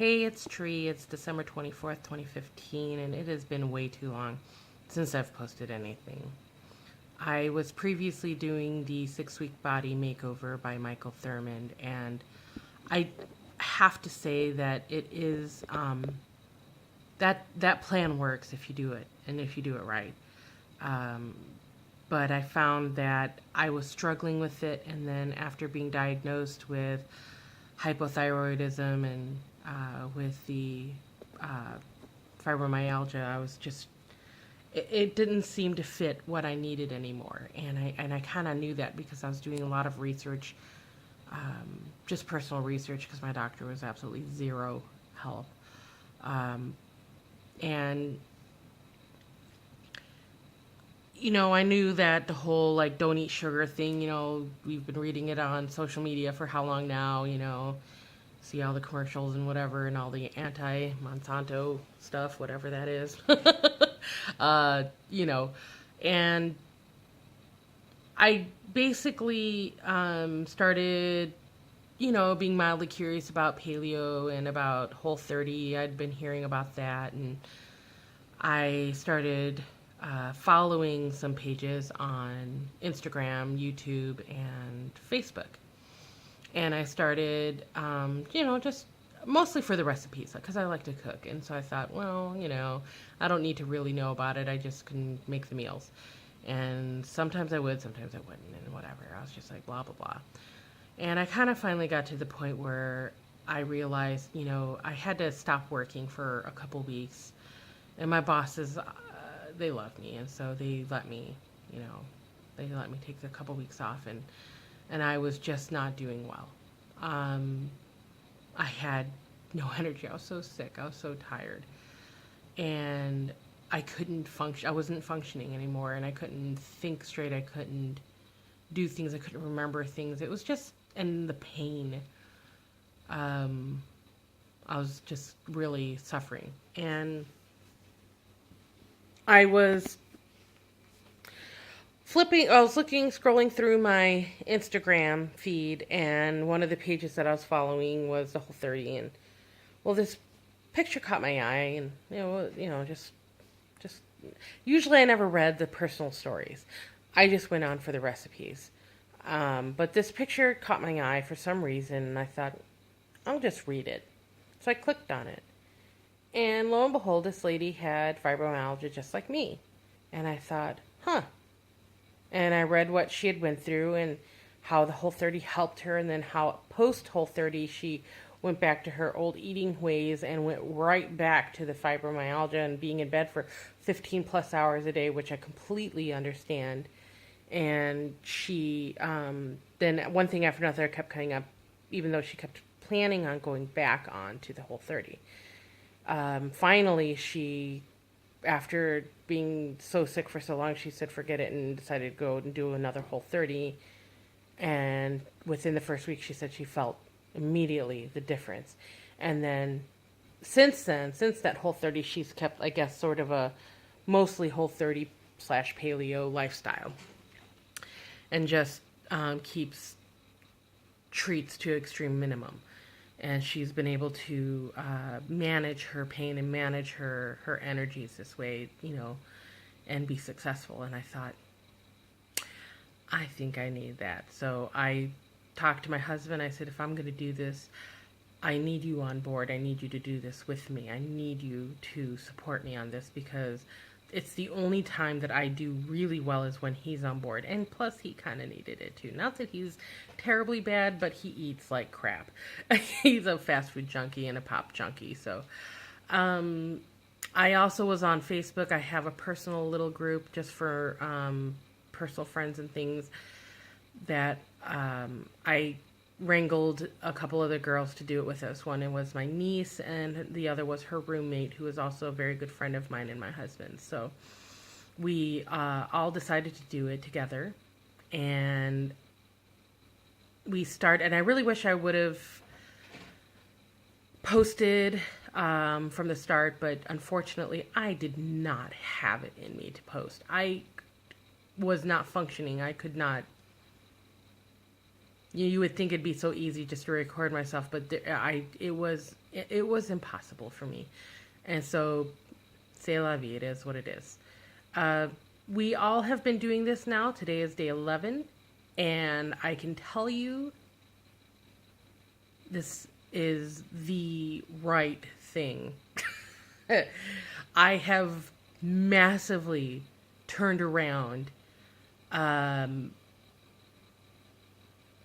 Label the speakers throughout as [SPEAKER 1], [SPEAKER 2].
[SPEAKER 1] Hey, it's Tree. It's December 24th, 2015, and it has been way too long since I've posted anything. I was previously doing the 6-week body makeover by Michael Thurmond, and I have to say that it is that plan works if you do it and if you do it right. Um, but I found that I was struggling with it, and then after being diagnosed with hypothyroidism and with the uh, fibromyalgia, I was just it didn't seem to fit what I needed anymore, and I kind of knew that because I was doing a lot of research, just personal research, because my doctor was absolutely zero help, and I knew that the whole like don't eat sugar thing, we've been reading it on social media for how long now, see all the commercials and whatever and all the anti-Monsanto stuff, whatever that is. And I basically started, being mildly curious about paleo and about Whole30. I'd been hearing about that, and I started following some pages on Instagram, YouTube, and Facebook. And I started, just mostly for the recipes because I like to cook. And so I thought, well, I don't need to really know about it. I just can make the meals. And sometimes I would, sometimes I wouldn't, and whatever. I was just like, blah, blah, blah. And I kind of finally got to the point where I realized, I had to stop working for a couple weeks. And my bosses, they love me. And so they let me, take a couple weeks off. And I was just not doing well. I had no energy. I was so sick. I was so tired. And I couldn't function. I wasn't functioning anymore, and I couldn't think straight. I couldn't do things. I couldn't remember things. It was just, and the pain. I was just really suffering. And I was scrolling through my Instagram feed, and one of the pages that I was following was the Whole30, and this picture caught my eye, and just usually I never read the personal stories. I just went on for the recipes. But this picture caught my eye for some reason, and I thought, I'll just read it. So I clicked on it, and lo and behold, this lady had fibromyalgia just like me, and I thought, huh. And I read what she had went through and how the Whole30 helped her, and then how post Whole30 she went back to her old eating ways and went right back to the fibromyalgia and being in bed for 15 plus hours a day, which I completely understand. And she, then one thing after another kept coming up, even though she kept planning on going back on to the Whole30. Finally, she, after being so sick for so long, she said forget it and decided to go and do another Whole30. And within the first week, she said she felt immediately the difference. And then since that Whole30, she's kept, I guess, sort of a mostly Whole30 / paleo lifestyle, and just keeps treats to extreme minimum. And she's been able to manage her pain and manage her energies this way, and be successful. And I thought, I think I need that. So I talked to my husband. I said, if I'm going to do this, I need you on board. I need you to do this with me. I need you to support me on this, because it's the only time that I do really well is when he's on board. And plus, he kind of needed it too. Not that he's terribly bad, but he eats like crap. He's a fast food junkie and a pop junkie. So I also was on Facebook. I have a personal little group just for personal friends and things that I wrangled a couple other girls to do it with us. One was my niece, and the other was her roommate, who is also a very good friend of mine and my husband. So we all decided to do it together, and and I really wish I would have posted from the start, but unfortunately I did not have it in me to post. I was not functioning. I could not You would think it'd be so easy just to record myself, but it was impossible for me. And so, c'est la vie. It is what it is. Uh, we all have been doing this now. Today is day 11, and I can tell you this is the right thing. I have massively turned around.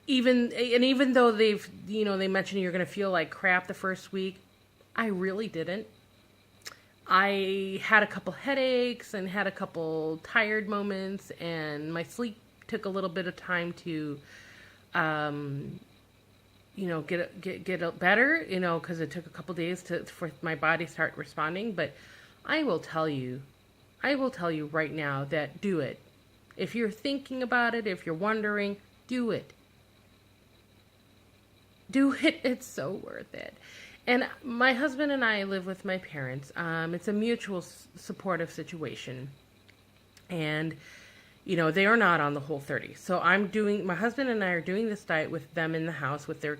[SPEAKER 1] Even though they mentioned you're going to feel like crap the first week, I really didn't. I had a couple headaches and had a couple tired moments, and my sleep took a little bit of time to, get better, because it took a couple days for my body to start responding. But I will tell you right now that do it. If you're thinking about it, if you're wondering, do it. Do it. It's so worth it. And my husband and I live with my parents. It's a mutual supportive situation. And, they are not on the Whole30. So my husband and I are doing this diet with them in the house with their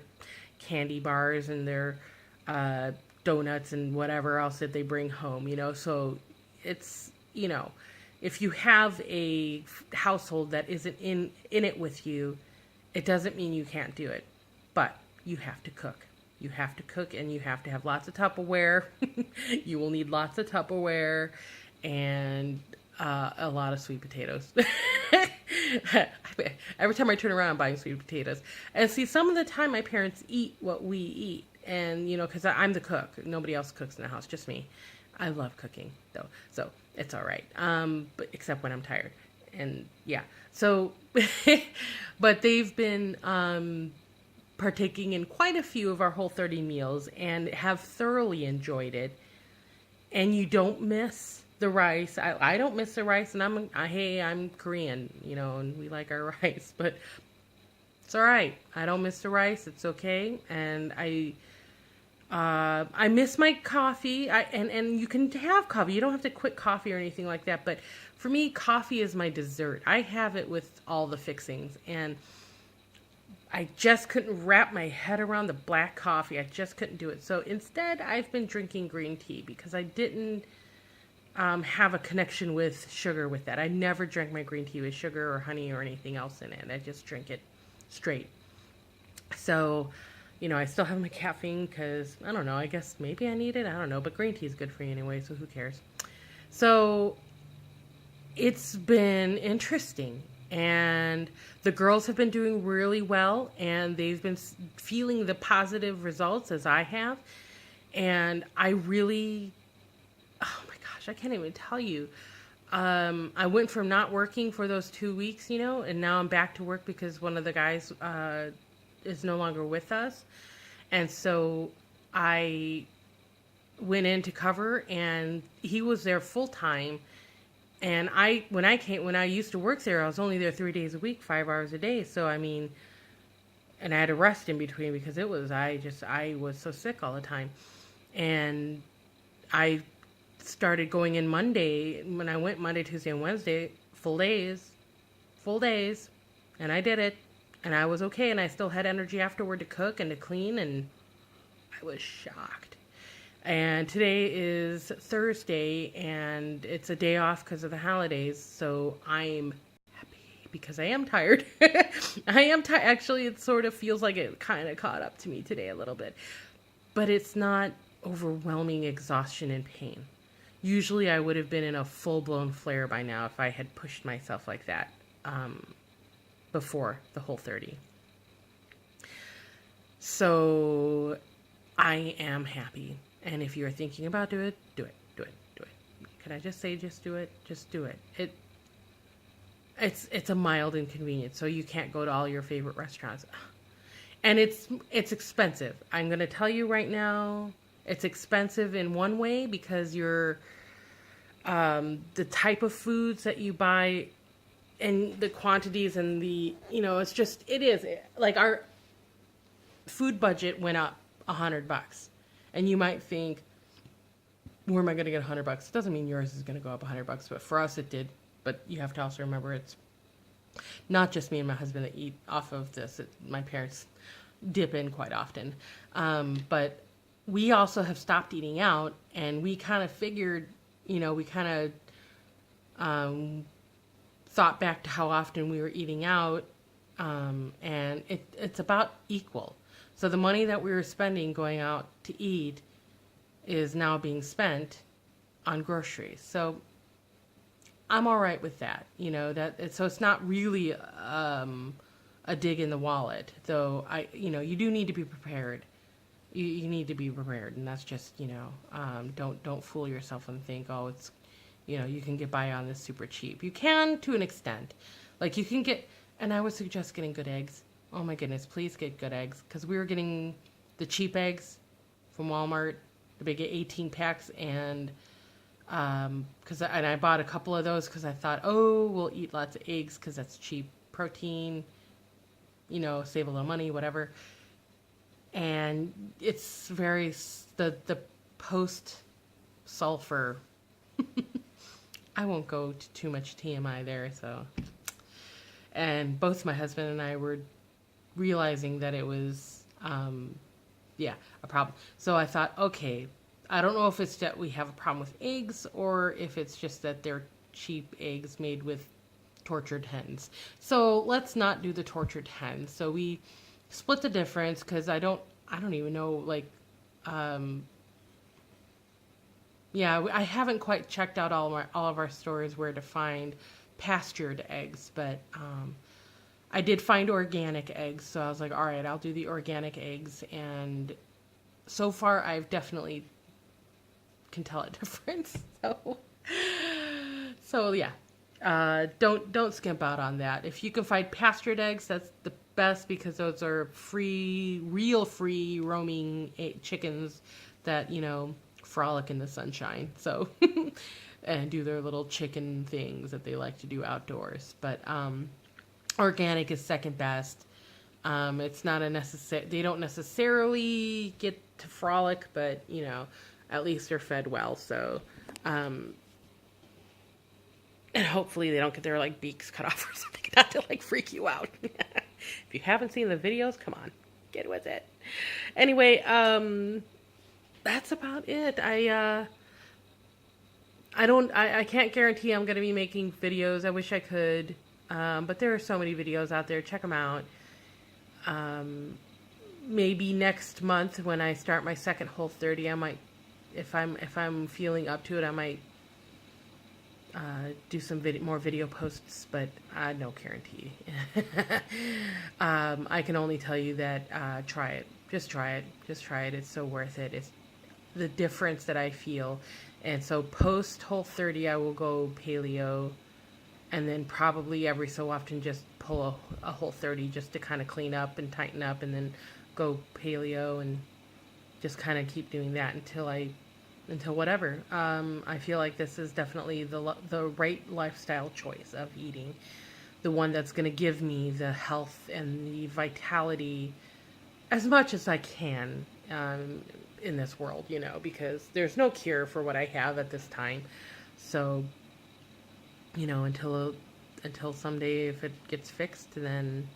[SPEAKER 1] candy bars and their donuts and whatever else that they bring home, So it's, if you have a household that isn't in it with you, it doesn't mean you can't do it. But you have to cook. You have to cook, and you have to have lots of Tupperware. You will need lots of Tupperware and a lot of sweet potatoes. Every time I turn around, I'm buying sweet potatoes. And see, some of the time my parents eat what we eat. And, because I'm the cook. Nobody else cooks in the house, just me. I love cooking, though. So it's all right. But except when I'm tired. And, yeah. So, but they've been partaking in quite a few of our Whole30 meals and have thoroughly enjoyed it. And you don't miss the rice. I don't miss the rice, and I'm Korean, and we like our rice, but it's all right. I don't miss the rice. It's okay. And I miss my coffee. And you can have coffee. You don't have to quit coffee or anything like that. But for me, coffee is my dessert. I have it with all the fixings, and I just couldn't wrap my head around the black coffee. I just couldn't do it. So instead, I've been drinking green tea because I didn't have a connection with sugar with that. I never drank my green tea with sugar or honey or anything else in it. I just drink it straight. So, I still have my caffeine because, I don't know, I guess maybe I need it. I don't know, but green tea is good for you anyway, so who cares? So it's been interesting. And the girls have been doing really well, and they've been feeling the positive results as I have. And I really, oh my gosh, I can't even tell you. I went from not working for those 2 weeks, and now I'm back to work because one of the guys is no longer with us. And so I went in to cover, and he was there full time. And when I used to work there, I was only there 3 days a week, 5 hours a day. So, and I had to rest in between because I was so sick all the time. And I started going in Monday. When I went Monday, Tuesday, and Wednesday, full days. And I did it. And I was okay. And I still had energy afterward to cook and to clean. And I was shocked. And today is Thursday, and it's a day off because of the holidays, so I'm happy because I am tired. I am tired. Actually, it sort of feels like it kind of caught up to me today a little bit. But it's not overwhelming exhaustion and pain. Usually I would have been in a full-blown flare by now if I had pushed myself like that before the Whole30. So I am happy. And if you're thinking about do it. Can I just say just do it? Just do it. It's a mild inconvenience, so you can't go to all your favorite restaurants. And it's expensive. I'm going to tell you right now, it's expensive in one way because the type of foods that you buy and the quantities and it is like our food budget went up $100. And you might think, where am I going to get $100? It doesn't mean yours is going to go up $100, but for us it did. But you have to also remember it's Not just me and my husband that eat off of this. My parents dip in quite often. But we also have stopped eating out, and we kind of figured, we kind of thought back to how often we were eating out, and it's about equal. So the money that we were spending going out to eat is now being spent on groceries. So I'm all right with that. So it's not really a dig in the wallet, though. You do need to be prepared. You need to be prepared, and that's just, don't fool yourself and think, oh, it's, you can get by on this super cheap. You can to an extent. Like you can get, and I would suggest getting good eggs. Oh my goodness, please get good eggs, because we were getting the cheap eggs from Walmart, the big 18 packs, and I bought a couple of those because I thought, oh, we'll eat lots of eggs because that's cheap protein, save a little money, whatever. And it's the post sulfur. I won't go to too much TMI there, so. And both my husband and I were realizing that it was, a problem. So I thought, okay, I don't know if it's that we have a problem with eggs or if it's just that they're cheap eggs made with tortured hens. So let's not do the tortured hens. So we split the difference, because I don't even know, like, I haven't quite checked out all of our stores where to find pastured eggs, but I did find organic eggs, so I was like, all right, I'll do the organic eggs, and so far I've definitely can tell a difference. So yeah, don't skimp out on that. If you can find pastured eggs, that's the best, because those are real free roaming chickens that frolic in the sunshine. So and do their little chicken things that they like to do outdoors. But organic is second best. It's not they don't necessarily get to frolic, but at least they're fed well. So and hopefully they don't get their beaks cut off or something, not to freak you out. If you haven't seen the videos, come on, get with it. Anyway, that's about it. I can't guarantee I'm going to be making videos. I wish I could. But there are so many videos out there. Check them out. Maybe next month when I start my second Whole30, I might, if I'm feeling up to it, I might do some more video posts, but no guarantee. I can only tell you that try it. Just try it. It's so worth it. It's the difference that I feel. And so post Whole30, I will go paleo, and then probably every so often just pull a Whole30 just to kind of clean up and tighten up, and then go paleo, and just kind of keep doing that until whatever. I feel like this is definitely the right lifestyle choice of eating, the one that's going to give me the health and the vitality as much as I can in this world, because there's no cure for what I have at this time. So, until someday, if it gets fixed, then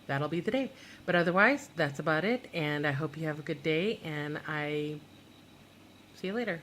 [SPEAKER 1] that'll be the day. But otherwise, that's about it. And I hope you have a good day, and I see you later.